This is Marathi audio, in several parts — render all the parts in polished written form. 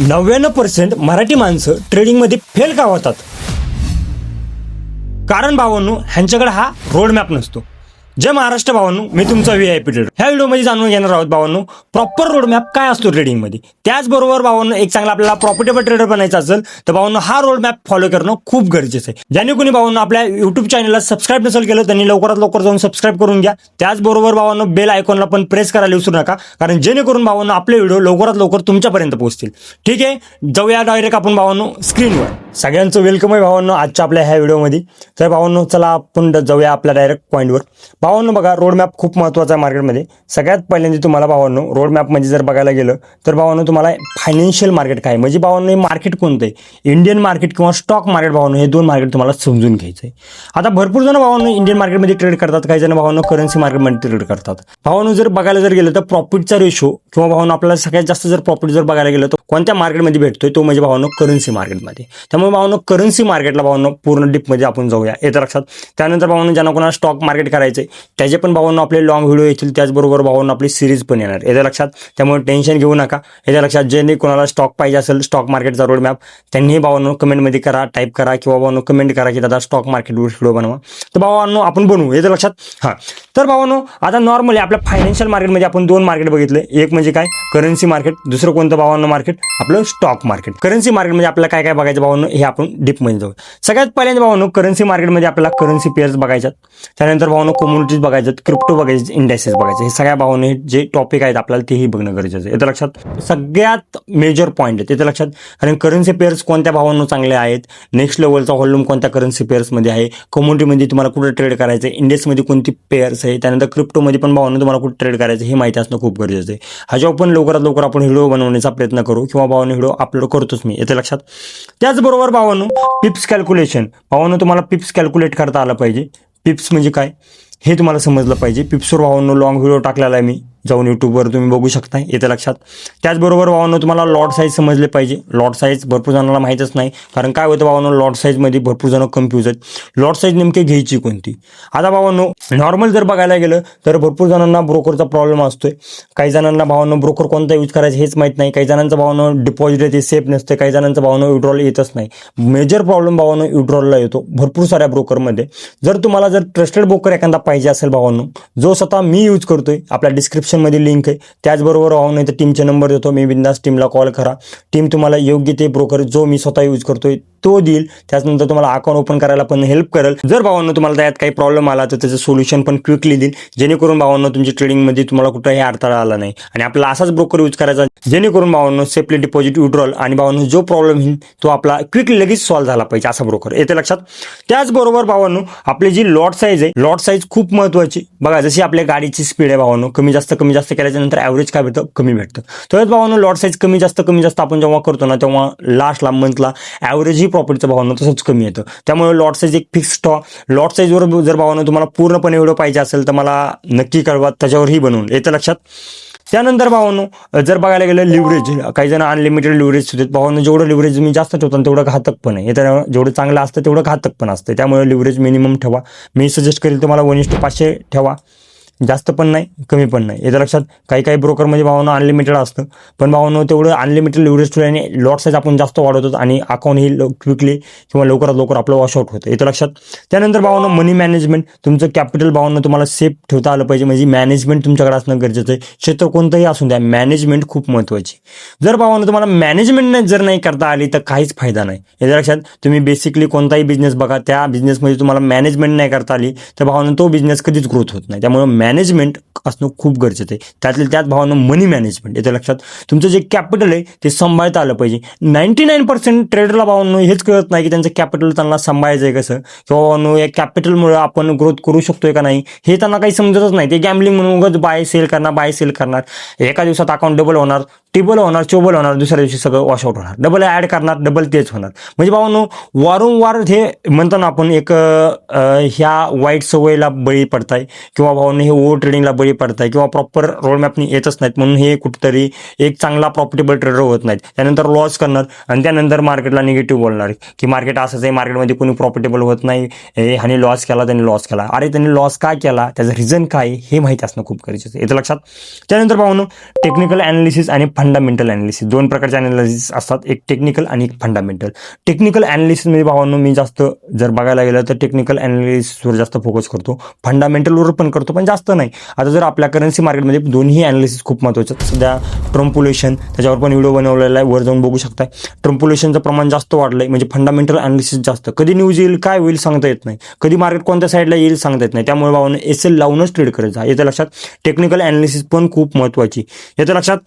99% मराठी माणसं ट्रेडिंगमध्ये फेल का होतात? कारण भावांनो, ह्यांच्याकडे हा रोड मॅप नसतो. जय महाराष्ट्र भावांनो, मी तुमचा VIP ट्रेडर. ह्या व्हिडिओमध्ये जाणून घेणार आहोत भावांनो, प्रॉपर रोड मॅप काय असतो ट्रेडिंगमध्ये. त्याचबरोबर भावांनो, एक चांगला आपल्याला प्रॉफिटेबल ट्रेडर बनायचा असेल तर भावांनो हा रोड मॅप फॉलो करणं खूप गरजेचं आहे. ज्याने कोणी भावांनो आपल्या युट्यूब चॅनलला सबस्क्राईब नसेल केलं त्यांनी लवकरात लवकर जाऊन सबस्क्राईब करून घ्या. त्याचबरोबर भावांनो बेल आयकॉनला पण प्रेस करायला विसरू नका, कारण जेणेकरून भावांनो आपले व्हिडिओ लवकरात लवकर तुमच्यापर्यंत पोहोचतील. ठीक आहे, जाऊया डायरेक्ट आपण भावांनो स्क्रीनवर. सगळ्यांचं वेलकम आहे भावांनो आजच्या आपल्या ह्या व्हिडिओमध्ये. तर भावांनो चला आपण जाऊया आपल्या डायरेक्ट पॉईंटवर. भावांनो बघा, रोड मॅप खूप महत्त्वाचा आहे मार्केटमध्ये. सगळ्यात पहिल्यांदा तुम्हाला भावांनो रोड मॅपमध्ये जर बघायला गेलं तर भावांनो तुम्हाला फायनान्शियल मार्केट काय म्हणजे भावांनो हे मार्केट कोणतं आहे, इंडियन मार्केट किंवा स्टॉक मार्केट भावांनो, हे दोन मार्केट तुम्हाला समजून घ्यायचं आहे. आता भरपूर जण भावांनो इंडियन मार्केटमध्ये ट्रेड करतात, काही जण भावांनो करन्सी मार्केटमध्ये ट्रेड करतात. भावांनो जर बघायला जर गेलं तर प्रॉफिटचा रेशो किंवा भावांनो आपल्याला सगळ्यात जास्त जर प्रॉफिट जर बघायला गेलं तर कोणत्या मार्केटमध्ये भेटतोय तो म्हणजे भावांनो करन्सी मार्केटमध्ये. त्यामुळे भावांनो करन्सी मार्केटला भावांनो पूर्ण डीपमध्ये आपण जाऊया, येतं लक्षात. त्यानंतर भावांनो ज्यांना कोणाला स्टॉक मार्केट करायचंय त्याचे पण भावांनो आपले लॉंग व्हिडिओ येतील, त्याचबरोबर भावांनो आपली सिरीज पण येणार, येतं लक्षात. त्यामुळे टेन्शन घेऊ नका, येतं लक्षात. ज्यांनी कोणाला स्टॉक पाहिजे असेल स्टॉक मार्केटचा रोड मॅप त्यांनी भावांनो कमेंटमध्ये करा, टाईप करा किंवा भावांनो कमेंट करा की दादा स्टॉक मार्केटवर व्हिडिओ बनवा, तर भावांनो आपण बनवू, येतं लक्षात. हां, तर भावांनो आता नॉर्मली आपल्या फायनान्शियल मार्केटमध्ये आपण दोन मार्केट बघितले. एक म्हणजे काय करन्सी मार्केट, दुसरं कोणतं भावांनो मार्केट आपलं स्टॉक मार्केट. करन्सी मार्केटमध्ये आपल्याला काय काय बघायचं भावांनो हे आपण डीपमध्ये जाऊ. सगळ्यात पहिल्यांदा भावांनो करन्सी मार्केटमध्ये आपल्याला करन्सी पेअर्स बघायच्यात, त्यानंतर भावांनो कम्युनिटीज बघायच्यात, क्रिप्टो बघायचे, इंडेक्सेस बघायचे. हे सगळ्या भावांनो जे टॉपिक आहेत आपल्याला तेही बघणं गरजेचं आहे, येतं लक्षात. सगळ्यात मेजर पॉईंट आहे, येतं लक्षात. कारण करन्सी पेअर्स कोणत्या भावांनो चांगले आहेत, नेक्स्ट लेवलचा व्हॉल्यूम कोणत्या करन्सी पेअर्समध्ये आहे, कम्युनिटीमध्ये तुम्हाला कुठे ट्रेड करायचं आहे, इंडेक्समध्ये कोणती पेअर्स आहे, त्यानंतर क्रिप्टोमध्ये पण भावांनो तुम्हाला कुठे ट्रेड करायचं हे माहिती असणं खूप गरजेचं आहे. ह्याच्यावर पण लवकरात लवकर आपण व्हिडिओ बनवण्याचा प्रयत्न करू किंवा भावांनो व्हिडिओ अपलोड करतोच मी, येतं लक्षात. त्याचबरोबर भावांनो पिप्स कॅल्क्युलेशन, भावांनो तुम्हाला पिप्स कॅल्क्युलेट करता आलं पाहिजे. पिप्स म्हणजे काय हे तुम्हाला समजलं पाहिजे. पिप्सवर भावांनो लॉंग व्हिडिओ टाकलेला आहे मी, जाऊन यूट्यूबवर तुम्ही बघू शकता, येतं लक्षात. त्याचबरोबर भावांनो तुम्हाला लॉट साईज समजले पाहिजे. लॉट साईज भरपूर जणांना माहीतच नाही, कारण काय होतं भावांनो लॉट साईजमध्ये भरपूर जण कन्फ्यूज आहेत. लॉट साईज नेमकी घ्यायची कोणती. आता भावांनो नॉर्मल जर बघायला गेलं तर भरपूर जणांना ब्रोकरचा प्रॉब्लेम असतोय. काही जणांना भावांनो ब्रोकर कोणता यूज करायचा हेच माहीत नाही. काही जणांचं भावांनो डिपॉझिट येते सेफ नसते, काही जणांचं भावांनो विड्रॉल येतच नाही. मेजर प्रॉब्लेम भावांनो विड्रॉलला येतो भरपूर साऱ्या ब्रोकरमध्ये. जर तुम्हाला जर ट्रस्टेड ब्रोकर एखादा पाहिजे असेल भावांनो, जो स्वतः मी यूज करतोय, आपल्या डिस्क्रिप्शनमध्ये लिंक आहे. त्याचबरोबर भावांनो इथं टीमचे नंबर देतो मी, बिंदास टीमला कॉल करा. टीम तुम्हाला योग्य ते ब्रोकर जो मी स्वतः यूज करतोय तो देईल. त्याच्यानंतर तुम्हाला अकाउंट ओपन करायला पण हेल्प करेल. जर भावांनो तुम्हाला त्यात काही प्रॉब्लेम आला तर त्याचं सोल्युशन पण क्विकली देईल, जेणेकरून भावांनो तुमच्या ट्रेडिंगमध्ये तुम्हाला कुठेही अडथळा आला नाही. आणि आपला असाच ब्रोकर यूज करायचा जेणेकरून भावांनो सेफली डिपॉझिट विड्रॉल आणि भावांनो जो प्रॉब्लेम येईल तो आपला क्विकली लगेच सॉल्व्ह झाला पाहिजे, असा ब्रोकर, येते लक्षात. त्याचबरोबर भावांनो आपली जी लॉट साईज आहे, लॉट साईज खूप महत्त्वाची. बघा जशी आपल्या गाडीची स्पीड आहे भावांनो, कमी जास्त केल्याच्या नंतर ॲव्हरेज काय भेटतं, कमी भेटतं. तर भावांनो लॉट साईज कमी जास्त आपण जेव्हा करतो ना तेव्हा लास्टला मंथला ॲव्हरेज ही प्रॉफिटचं भावांनो तसंच कमी येतं. त्यामुळे लॉट साईज एक फिक्स लॉट साईजवर जर भावांनो तुम्हाला पूर्णपणे व्हिडिओ पाहिजे असेल तर मला नक्की कळवा, त्याच्यावरही बनवून, येतं लक्षात. त्यानंतर भावांनो जर बघायला गेलं लिव्हरेज, काही जण अनलिमिटेड लिव्हरेज ठेवतात. भावांनो जेवढं लिव्हरेज तुम्ही जास्त ठेवता तेवढं घातक पण आहे, येतं. जेवढं चांगलं असतं तेवढं घातक पण असतं. त्यामुळे लिव्हरेज मिनिमम ठेवा. मी सजेस्ट करेल तुम्हाला 1:500 ठेवा, जास्त पण नाही कमी पण नाही, येतं लक्षात. काही ब्रोकरमध्ये भावांनो अनलिमिटेड असतं, पण भावांनो तेवढं अनलिमिटेड लिव्हरेज ठेवल्याने लॉट साईज आपण जास्त वाढवतो आणि अकाउंट ही क्विकली किंवा लवकरात लवकर आपलं वॉशआउट होतं, येतं लक्षात. त्यानंतर भावांनो मनी मॅनेजमेंट, तुमचं कॅपिटल भावांनो तुम्हाला सेफ ठेवता आलं पाहिजे, म्हणजे मॅनेजमेंट तुमच्याकडे असणं गरजेचं आहे. क्षेत्र कोणतंही असून द्या, मॅनेजमेंट खूप महत्त्वाची. जर भावांनो तुम्हाला मॅनेजमेंट जर नाही करता आली तर काहीच फायदा नाही, येतं लक्षात. तुम्ही बेसिकली कोणताही बिझनेस बघा, त्या बिझनेसमध्ये तुम्हाला मॅनेजमेंट नाही करता आली तर भावांनो तो बिझनेस कधीच ग्रोथ होत नाही. त्यामुळे मॅनेजमेंट असणं खूप गरजेचं आहे. त्यात भावांनो मनी मॅनेजमेंट, येतं लक्षात. तुमचं जे कॅपिटल आहे ते सांभाळता आलं पाहिजे. 99% ट्रेडरला भावांनो हेच कळत नाही की त्यांचं कॅपिटल त्यांना सांभाळायचं आहे कसं, किंवा भावांनो या कॅपिटलमुळे आपण ग्रोथ करू शकतोय का नाही हे त्यांना काही समजतच नाही. ते गॅम्बलिंग म्हणून उगाच बाय सेल करणार. एका दिवसात अकाउंट डबल होणार, टिबल होणार, चोबल होणार, दुसऱ्या दिवशी सगळं वॉशआउट होणार, डबल ॲड करणार, डबल तेच होणार. म्हणजे भावांनो वारंवार हे म्हणतो ना आपण एक ह्या वाईट सवयीला बळी पडताय किंवा भावांनो हे ओव्हर ट्रेडिंगला बळी पडताय किंवा प्रॉपर रोड मॅपनी येतच नाहीत, म्हणून हे कुठेतरी एक चांगला प्रॉफिटेबल ट्रेडर होत नाहीत. त्यानंतर लॉस करणार आणि त्यानंतर मार्केटला निगेटिव्ह बोलणार की मार्केट असंच आहे, मार्केटमध्ये कोणी प्रॉफिटेबल होत नाही, ह्याने लॉस केला त्यांनी लॉस केला. अरे त्यांनी लॉस का केला, त्याचं रिझन काय हे माहिती असणं खूप गरजेचं आहे, येतं लक्षात. त्यानंतर भावांनो टेक्निकल ॲनालिसिस आणि फंडामेंटल ॲनालिसिस. दोन प्रकारचे ॲनालिसिस असतात, एक टेक्निकल आणि एक फंडामेंटल. टेक्निकल ॲनालिसिसमध्ये भावांनो मी जास्त जर बघायला गेलं तर टेक्निकल ॲनालिसिसवर जास्त फोकस करतो, फंडामेंटलवर पण करतो पण जास्त नाही. आता जर आपल्या करन्सी मार्केटमध्ये दोन्ही ॲनालिसिस खूप महत्त्वाचे आहेत. सध्या ट्रम्पुलेशन त्याच्यावर पण व्हिडिओ बनवलेला आहे, वर जाऊन बघू शकता. ट्रम्पुलेशनचं प्रमाण जास्त वाढलंय, म्हणजे फंडामेंटल ॲनालिसिस जास्त. कधी न्यूज येईल काय होईल सांगता येत नाही, कधी मार्केट कोणत्या साईडला येईल सांगता येत नाही. त्यामुळे भावांनो SL लावूनच ट्रेड करायचा, याचं लक्षात. टेक्निकल ॲनालिसिस पण खूप महत्त्वाची, याचं लक्षात.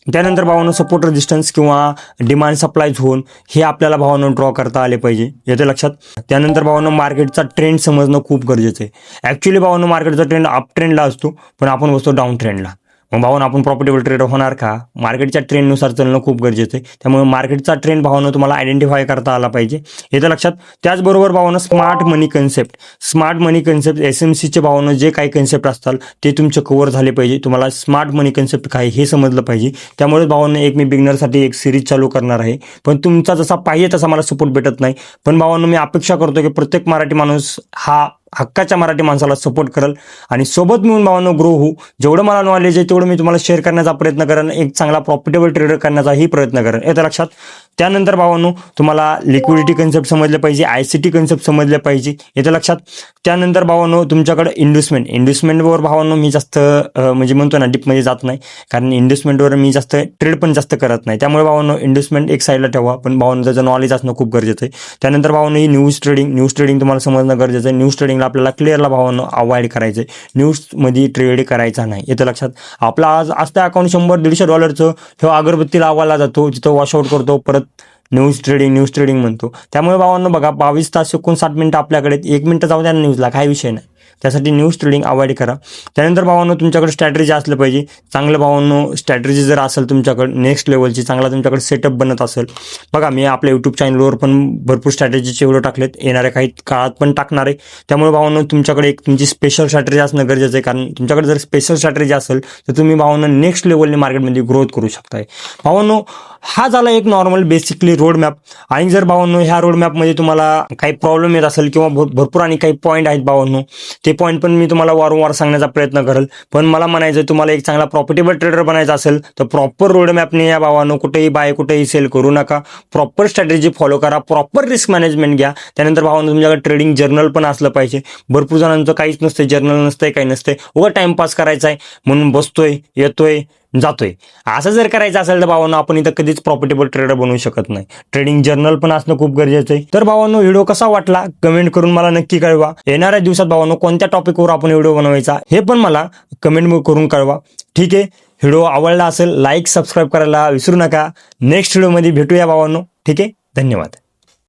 त्यानंतर भावांनो सपोर्ट रेजिस्टन्स किंवा डिमांड सप्लाय झोन हे आपल्याला भावांनो ड्रॉ करता आले पाहिजे, याचं लक्षात. त्यानंतर भावांनो मार्केटचा ट्रेंड समजणं खूप गरजेचं आहे. ॲक्च्युली भावांनो मार्केटचा ट्रेंड अप ट्रेंडला असतो, पण आपण बसतो डाऊन ट्रेंडला. मग भावांनो आपण प्रॉफिटेबल ट्रेडर होणार का? मार्केटच्या ट्रेंडनुसार चालणं खूप गरजेचं आहे. त्यामुळे मार्केटचा ट्रेंड भावांनो तुम्हाला आयडेंटिफाय करता आला पाहिजे, याचं लक्षात. त्याचबरोबर भावांनो स्मार्ट मनी कन्सेप्ट SMCचे भावांनो जे काही कन्सेप्ट असतात ते तुमचे कव्हर झाले पाहिजे. तुम्हाला स्मार्ट मनी कन्सेप्ट काय हे समजलं पाहिजे. त्यामुळे भावांनो एक मी बिगनरसाठी एक सिरीज चालू करणार आहे, पण तुमचा जसा पाहिजे तसा मला सपोर्ट भेटत नाही. पण भावांनो मी अपेक्षा करतो की प्रत्येक मराठी माणूस हा हक्काच्या मराठी माणसाला सपोर्ट करेल आणि सोबत मिळून भावांनो ग्रो होऊ. जेवढं मला नॉलेज आहे तेवढं मी तुम्हाला शेअर करण्याचा प्रयत्न करेन, एक चांगला प्रॉफिटेबल ट्रेडर करण्याचाही प्रयत्न करेन, याचं लक्षात. त्यानंतर भावांनो तुम्हाला लिक्विडिटी कन्सेप्ट समजले पाहिजे, ICT कन्सेप्ट समजले पाहिजे, याचं लक्षात. त्यानंतर भावांनो तुमच्याकडे इन्व्हेस्टमेंटवर भावांनो मी जास्त म्हणजे म्हणतो ना डीपमध्ये जात नाही, कारण इन्व्हेस्टमेंटवर मी जास्त ट्रेड पण जास्त करत नाही. त्यामुळे भावांनो इन्व्हेस्टमेंट एक साईडला ठेवा, पण भावांनो त्याचं नॉलेज असणं खूप गरजेचं आहे. त्यानंतर भावांनो ही न्यूज ट्रेडिंग तुम्हाला समजणं गरजेचं आहे. न्यूज ट्रेडिंगला आपल्याला क्लिअरला भावांनो अवॉइड करायचं आहे, न्यूजमध्ये ट्रेड करायचा नाही, याचं लक्षात. आपला आज असतं अकाउंट $100-150 हे अगरबत्ती लावायला जातो, तिथं वॉशआउट करतो, परत न्यूज ट्रेडिंग म्हणतो. त्यामुळे भावांनो बघा 22 तास 59 मिनिटं आपल्याकडे, 1 मिनिटं जाऊ द्या न्यूजला, काय विषय नाही. त्यासाठी न्यूज ट्रेडिंग अवॉइड करा. त्यानंतर भावांनो तुमच्याकडे स्ट्रॅटेजी असलं पाहिजे, चांगलं भावांनो स्ट्रॅटेजी जर असेल तुमच्याकडे नेक्स्ट लेवलची, चांगला तुमच्याकडे सेटअप बनत असेल. बघा मी आपल्या यूट्यूब चॅनलवर पण भरपूर स्ट्रॅटेजीचे व्हिडिओ टाकलेत, येणाऱ्या काही काळात पण टाकणार आहे. त्यामुळे भावांनो तुमच्याकडे एक तुमची स्पेशल स्ट्रॅटेजी असणं गरजेचं आहे, कारण तुमच्याकडे जर स्पेशल स्ट्रॅटेजी असेल तर तुम्ही भावांनो नेक्स्ट लेवलने मार्केटमध्ये ग्रोथ करू शकताय. भावांनो हा झाला एक नॉर्मल बेसिकली रोड मॅप. आणि जर भावांनो ह्या रोड मॅपमध्ये तुम्हाला काही प्रॉब्लेम येत असेल किंवा भरपूर आणि काही पॉईंट आहेत भावांनो, ते पॉईंट पण मी तुम्हाला वारंवार सांगण्याचा प्रयत्न करेल. पण मला म्हणायचं तुम्हाला एक चांगला प्रॉफिटेबल ट्रेडर बनायचा असेल तर प्रॉपर रोड मॅपने या भावांनो, कुठेही बाय कुठेही सेल करू नका, प्रॉपर स्ट्रॅटेजी फॉलो करा, प्रॉपर रिस्क मॅनेजमेंट घ्या. त्यानंतर भावांनो तुमच्याकडे ट्रेडिंग जर्नल पण असलं पाहिजे. भरपूर जणांचं काहीच नसतं, जर्नल नसतंय, काही नसतंय, उगा टाइमपास करायचा आहे म्हणून बसतोय येतोय जातोय. असं जर करायचं असेल तर भावांनो आपण इथं कधीच प्रॉफिटेबल ट्रेडर बनवू शकत नाही. ट्रेडिंग जर्नल पण असणं खूप गरजेचं आहे. तर भावांनो व्हिडिओ कसा वाटला कमेंट करून मला नक्की कळवा. येणाऱ्या दिवसात भावांनो कोणत्या टॉपिकवर आपण व्हिडिओ बनवायचा हे पण मला कमेंट करून कळवा. ठीक आहे, व्हिडिओ आवडला असेल लाईक सबस्क्राईब करायला विसरू नका. नेक्स्ट व्हिडिओमध्ये भेटूया भावांनो. ठीक आहे, धन्यवाद.